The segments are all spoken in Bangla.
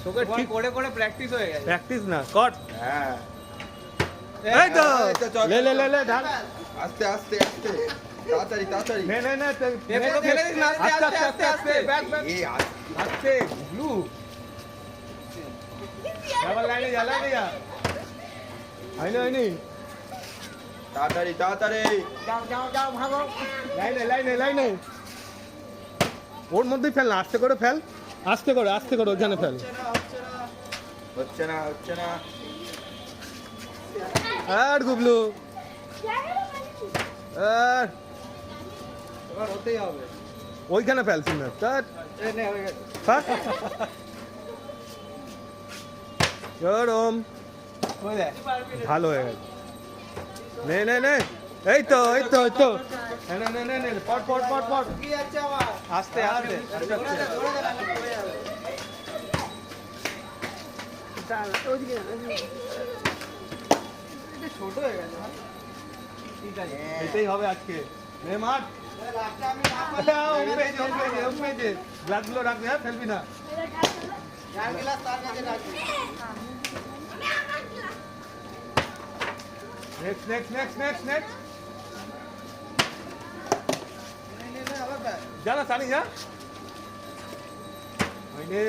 তোকে ঠিক করে করে প্র্যাকটিস হয়ে গেছে। প্র্যাকটিস না কর। হ্যাঁ এই তো চল, লে লে লে লে ঢাল। আস্তে আস্তে আস্তে তাড়াতাড়ি তাড়াতাড়ি নে নে নে পুরো ফেলে দিস না, আস্তে আস্তে আস্তে আস্তে ব্যাক ব্যাক এই আস্তে ব্লু ডাবল লাইনে জ্বালা দিয়া আইনি তাড়াতাড়ি তাড়াতাড়ি যাও যাও যাও ভাগো। লাইনে লাইনে লাইনে ওর মধ্যেই ফেল না, আস্তে করে ফেল, আস্তে করে ওখানে ফেল। হচ্ছে না আর গুবলু আর এবার হতেই হবে। ওইখানে ফেল সিনার তার এই নে হয়ে গেছে। গরম হয়ে যায়। ভালো হয়ে গেছে। নে নে নে এই তো নে নে নে নে পট পট পট পট কি যাচ্ছে আমার? আস্তে আস্তে আস্তে ধরে দে, ধরে দে, নাহলে পড়ে যাবে। এটা ছোট হয়ে গেছে ভাই। ঠিক আছে। এটাই হবে আজকে নে মাঠ লাস্টে আমি না পারলে ওম পেজে গ্লাসগুলো রাখবি, হ্যাঁ ফেলবি না। যার গ্লাস তার কাছে রাখবি। Next next next next next নে, আবার ব্যাক। জানা সানি যা হইনে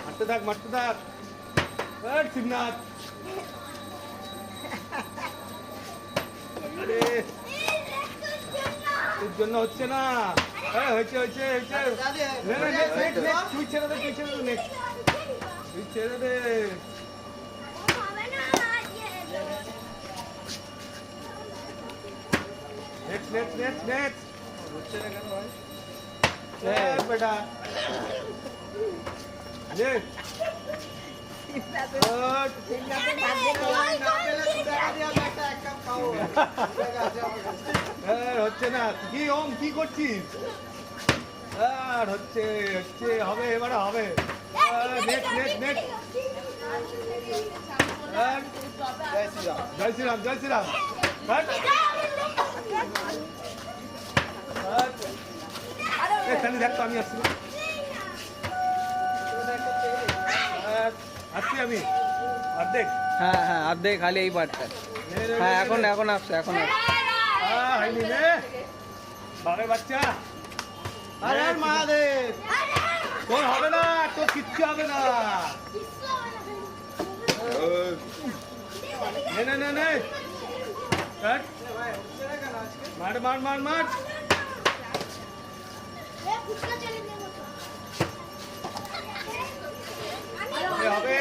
মারতে থাক আর শিবনাথ আরে তোর জন্য হচ্ছে না। হয়েছে দাদি, নেক্সট তুই ছেড়ে দে নেক্সট তুই ছেড়ে দে। নেক্সট হচ্ছে না কেন ভাই? বেটা লে না পেলে 2 টাকা দিয়ে ব্যাগটা এক কাপ খাও। টাকা আছে আমার কাছে। হচ্ছে না কি ওম কি করছিস? আর হচ্ছে হবে এবারে হবে। নেক্সট জয় শ্রীরাম। জয় শ্রীরাম হট। এখানে দেখ তো আমি আসছি আমি অর্ধেক। হ্যাঁ হ্যাঁ অর্ধেক খালি এই পার্টটা। হ্যাঁ এখন আসছে হাইনি নে বাঘের বাচ্চা। আরে মহাদেব। তোর হবে না, তোর কিচ্ছু হবে না। নে কাট ভাই হচ্ছে না কেন আজকে? মার হবে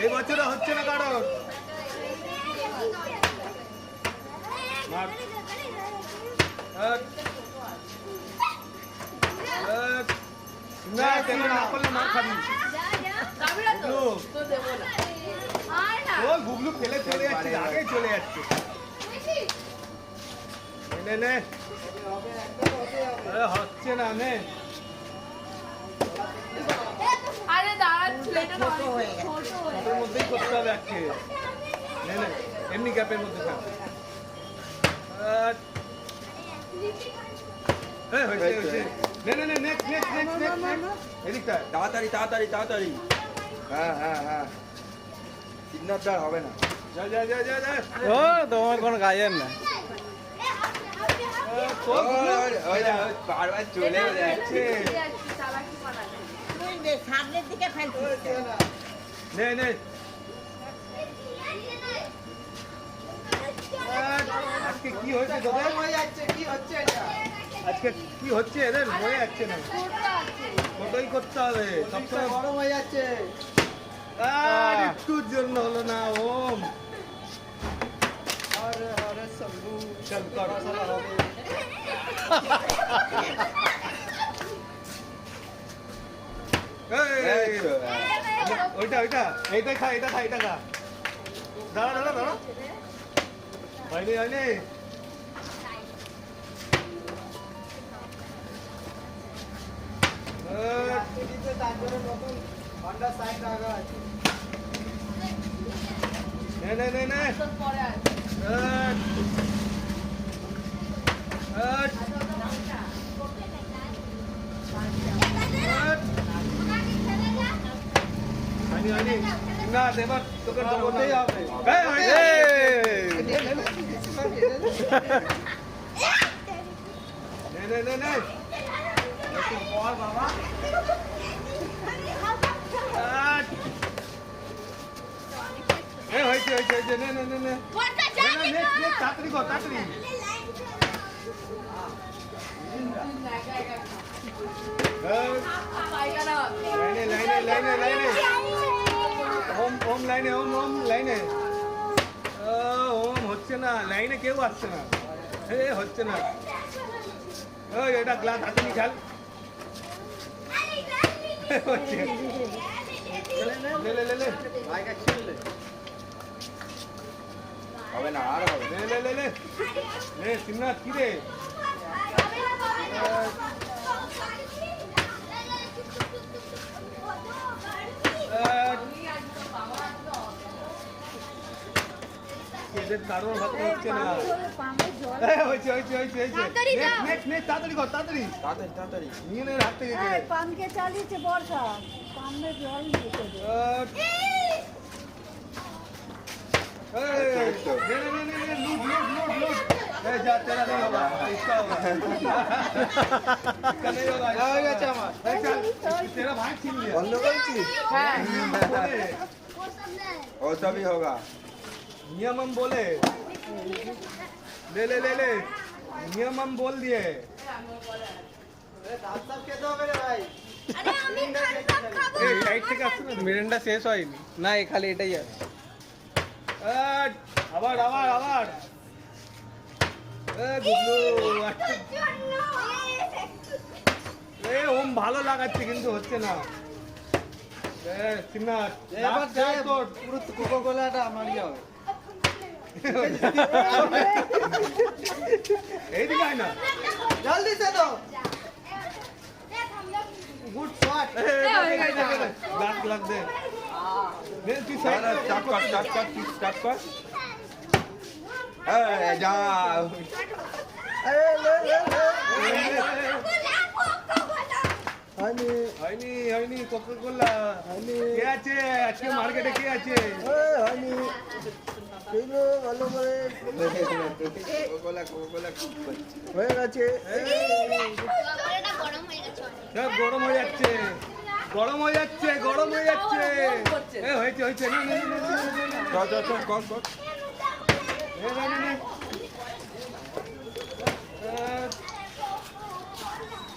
এই বছরে হচ্ছে না কারণ মার না তেমন না করলে মার খাবি। গুগলু ফেলে চলে যাচ্ছে, আগে চলে যাচ্ছে। নে হচ্ছে না নে ওটার মধ্যেই করতে হবে আজকে। নে এমনি গ্যাপের মধ্যে থাক। হয়েছে নে নেক্সট এদিকটা তাড়াতাড়ি হ্যাঁ সিগনাল হবে না। যা ও তোমার কোনো কাজের না। বারবার চলে যাচ্ছে। সামনের দিকে ফেলছিস নে আজকে কি হয়েছে তোদের? হয়ে যাচ্ছে কি হচ্ছে এটা? আজকে কি হচ্ছে এদের হয়ে যাচ্ছে না, ওটাই করতে হবে সবসময়। গরম হয়ে যাচ্ছে। আর একটুর জন্য হলো না ওম। হরে হরে শম্ভু। চল কর মশলা হবে। ওইটা এইটা খা দাঁড়া হয়নি তার জন্য নতুন হন্ডা সাইড রাখা আছে। নে হয়নি হয়নি না এবার তোকে ওটাই হবে। নে নে নে নে একটু পর বাবা আট। হয়েছে হয়েছে হয়েছে নে নে নে নে তাড়াতাড়ি কর তাড়াতাড়ি লাইনে লাইনে লাইনে লাইনে ওম ওম লাইনে ওম ওম লাইনে ওম হচ্ছে না লাইনে কেউ আসছে না হচ্ছে না ওই এটা গ্লাস হাতে নিয়ে খেল হচ্ছে লে লে লে লে হবে না আর হবে না। লে লে লে লে লে সিমনাথ কি রে এদের কারোর হাতে হচ্ছে না হয়েছে হয়েছে হয়েছে হয়েছে নেক্সট নেক্সট তাড়াতাড়ি কর তাড়াতাড়ি তাড়াতাড়ি তাড়াতাড়ি নিয়ে নে হাত থেকে পানকে চালিয়েছে বর্ষা পাম্পে জল নিয়েছে जा तेरा नहीं होगा इसका होगा इसका नहीं होगा হয়ে গেছে আমার। तेरा भाई छीन लिया বন্ধ করেছি और सभी होगा नियम हम बोले ले ले ले ले नियम हम बोल दिए দাঁত সাপ খেতে হবে রে ভাই। সাইড থেকে আসছে না মিরিন্ডা শেষ হয়নি না এই খালি এটাই আছে। আবার আবার আবার গুগলু ওম ভালো লাগাচ্ছে কিন্তু হচ্ছে না সিমনাথ এবার পুরো কোকো কোলাটা আমারই হবে। এইদিকে আয় না জলদি সে দাও। গুড শট লাগ লাগ দে তুই সাইড स्टार्ट कर स्टार्ट कर स्टार्ट कर जा আরে লে লে লে। হয়নি হয়নি হয়নি কোকা কোলা হয়নি কে আছে আজকে মার্কেটে কে আছে হয়নি খেলো ভালো করে कोकोला कोकोला হয়ে গেছে। সব গরম হয়ে যাচ্ছে গরম হয়ে যাচ্ছে গরম হয়ে যাচ্ছে হয়েছে হয়েছে নে, নে, নে, নে, নে, নে, নে। चल चल चल कौन कौन নে, নে, নে, নে।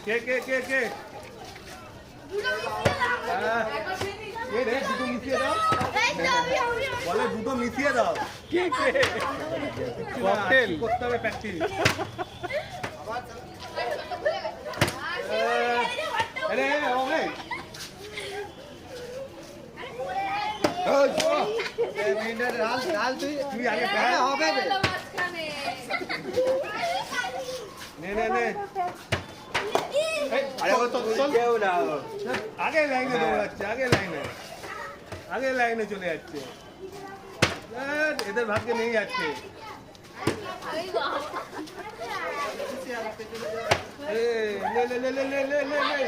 কে কে কে কে এ রে দুটো মিশিয়ে দাও বলে দুটো মিশিয়ে দাও কে কে ককটেল করতে হবে প্র্যাকটিস আরে ও ভাই মিরিন্ডা ডাল ডাল তুই তুই আগে হ্যাঁ, ব্যাগ হবে বে। নে নে নে এই, अरे वो तो চল क्यों ना আগে লাইনে দৌড়াচ্ছে আগে লাইনে চলে যাচ্ছে এদের ভাগ্যে নেই যাচ্ছে লে লে লে লে লে লে লে লে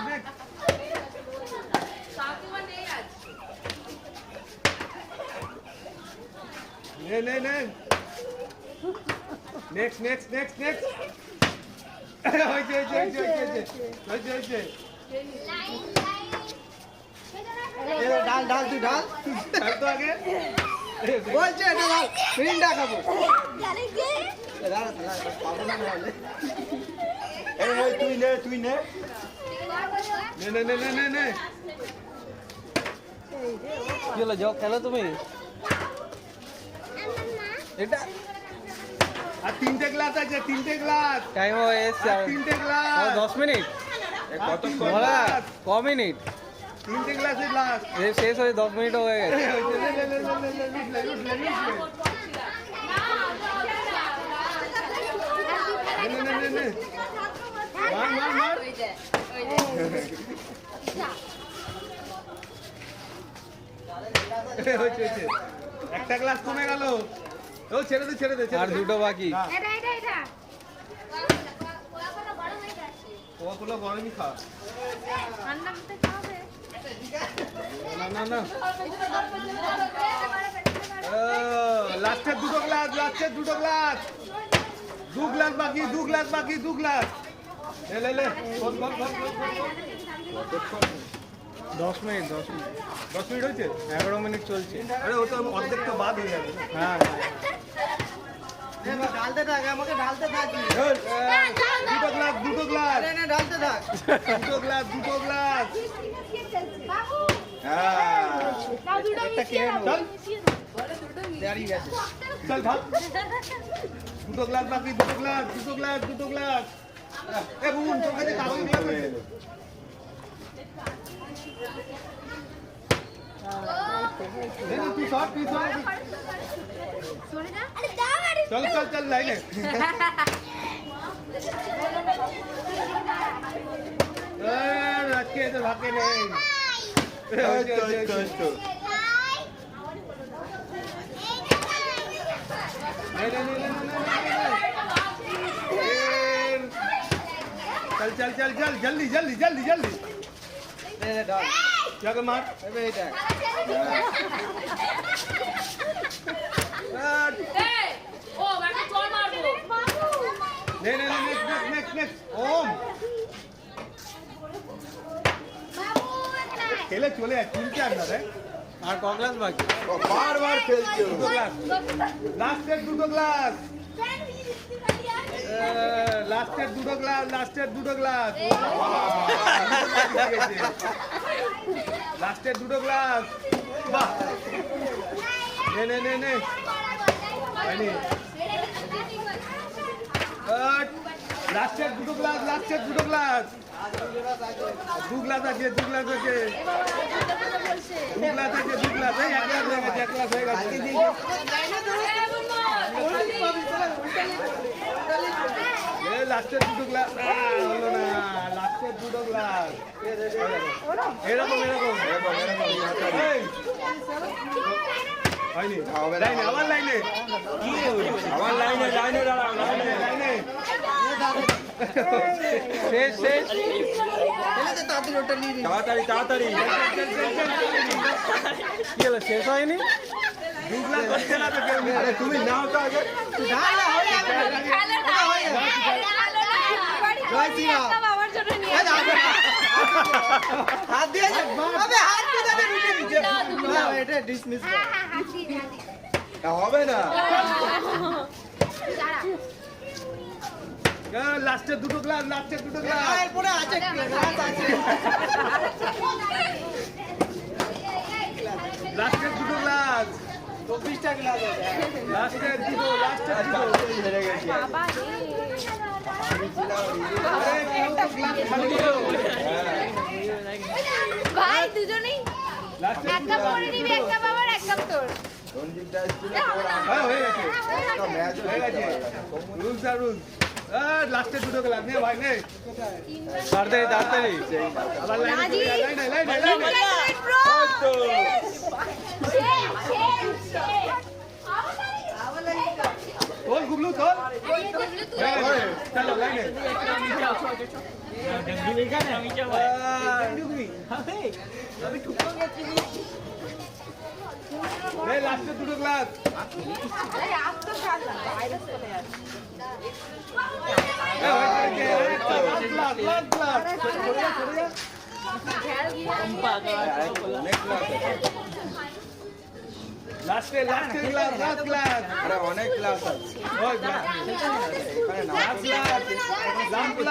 নেক্সট নে নে নে নেক্সট নেক্সট নেক্সট নেক্সট হয়েছে হয়েছে হয়েছে হয়েছে হয়েছে হয়েছে এ ডাল ডাল তুই ডাল আর তো আগে বলছে এটা ডাল মিরিন্ডা খাবো এ দাঁড়া দাঁড়া পাবো না নাহলে। ए तू ने নে নে নে নে নে নে কি হলো যাও খেলো তুমি এটা আর তিনটে গ্লাস আছে তিনটে গ্লাস টাইম হয়ে এসছে আর তিনটে গ্লাস 10 মিনিট কত বলা ক মিনিট তিনটে গ্লাসে গ্লাস এ শেষ হয়ে 10 মিনিট হয়ে গেছে মার মার মার হয়েছে হয়েছে একটা গ্লাস কমে গেল ও ছেড়ে দে ছেড়ে দে আর দুটো বাকি হ্যাঁ, কোকাকোলা গরমই খা না না না না লাস্টের দুটো গ্লাস দু গ্লাস বাকি দু গ্লাস লে বল 10 মিনিট হয়েছে 11 মিনিট চলছে আরে ওটা অর্ধেক তো বাদ হয়ে যাবে হ্যাঁ ঢালতে থাক আমাকে ঢালতে থাক দুটো গ্লাস না ঢালতে থাক দুটো গ্লাস একটা খেয়ে নেবো চল দাঁড়িয়ে গেছে চল ভাগ দুটো গ্লাস বাকি দুটো গ্লাস এ বুবুন তোর কাছে কাগজ গ্লাস আছে তুই শর্ট চল লাইনে রাখে তো ভাগে নেই चल जल्दी क्या कर मार नेक्स्ट ओम खेले चले तीन के अंदर है और कौ ग्लास बाकी बार खेलते हो दो ग्लास लास्टेर दुटो ग्लास লাস্টের দুটো গ্লাস বাহ নে লাস্টের দুটো গ্লাস দু গ্লাস আছে এক গ্লাস হয়ে গেছে লাস্টের দুটো গ্লাস হলো না লাস্টের দুটো গ্লাস এরকম হয়নি আবার লাইনে লাইনে শেষ তাড়াতাড়ি কি হলো শেষ হয়নি দু গ্লাস হচ্ছে না তো কেউ আরে তুমি নাও তো আগে হাত দিয়ে হাত দিয়ে এটা ডিসমিস হবে না লাস্টের দুটো গ্লাস এরপরে আছে লাস্টের দুটো গ্লাস 24টা গ্লাস আছে লাস্টের দুটো হেরে গেছি ভাই দুজনেই এক কাপ করে নিবি এক কাপ আবার এক কাপ তোর রঞ্জিতটা ছিল হয়ে গেছে ম্যাচ হয়ে গেছে রুলস আর রুলস লাস্টের দুটো গ্লাস নে ভাই নে তাড়াতাড়ি আবার লাইনে তোল গুবলু তোল চলো লাইনে লাস্টের দুটো গ্লাস লাস্টের গ্লাস আরে অনেক ক্লাস আছে ওই গ্লাস এখানে না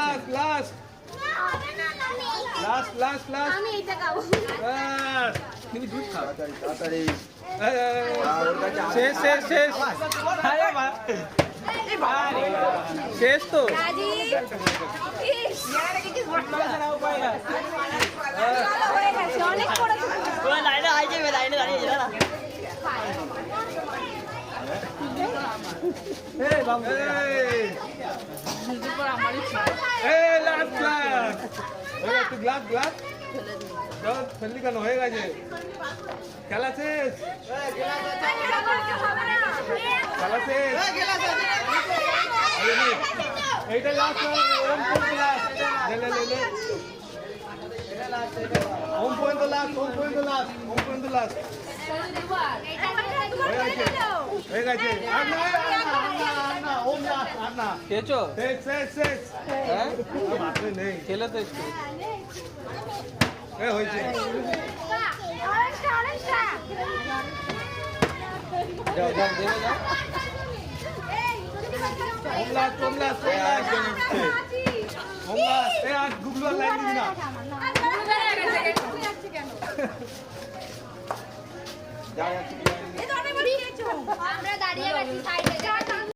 লাস্ট আমি এইটা খাবো তুমি দুধ খাও তাড়াতাড়ি শেষ শেষ তো রাজি ইস অনেক পড়া গ্লাস ফেললি কেন হয়ে গেছে খেলা শেষ এইটা লাস্ট গ্লাস ওম পর্যন্ত লাস্ট, ওম পর্যন্ত লাস্ট, ওম পর্যন্ত লাস্ট। হয়ে গেছে। আর না, ওম লাস্ট, আর না। খেয়েছো? শেষ। হ্যাঁ? আর বাকি নেই। খেলে তো একটু। হয়েছে। যাও যাও দেবে যাও। ওম লাস্ট, ওম লাস্ট, ওম লাস্ট। ওম লাস্ট। আর গুগলু আর লাইন দিবি না। যা যা আমরা দাঁড়িয়ে গেছি সাইডে